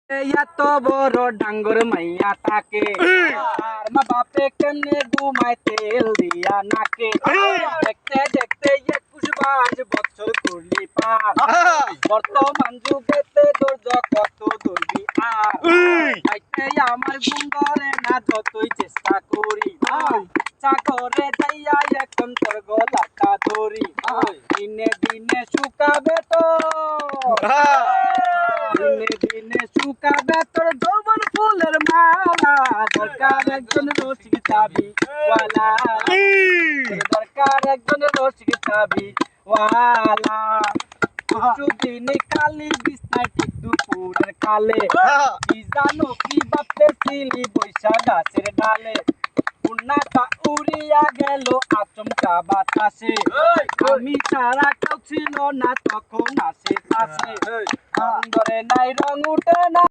এত বড় ডাঙ্গর মাইয়া তাকে আর মা বাপে কেমনে ঘুমায় তেল দিয়া নাকে দেখতে দেখতে 21 বছর করলি পার বর্তমান যুগেতে ধৈর্য কত ধরবি আর আইতে আমার ঘুম ধরে না যতই চেষ্টা করি চাকরে যাইয়া এখন তোর গলাটা ধরি দিনে দিনে শুকাবে তো দিনে দিনে শুকাবে তোর যৌবন ফুলের মালা দরকার একজন রসিক চাবি ওয়ালা দরকার একজন রসিক চাবি ওয়ালা দিনে কালি বিছনায় ঠিক দুপুরের কালে কি জানো কি ভাবতেছিলি বৈশা গাছের ডালে উন্নাটা উড়িয়া গেল আচমকা বাতাসে আমি ছাড়া কেউ ছিল না তখন আশেপাশে ধরে নাই রং উঠে না।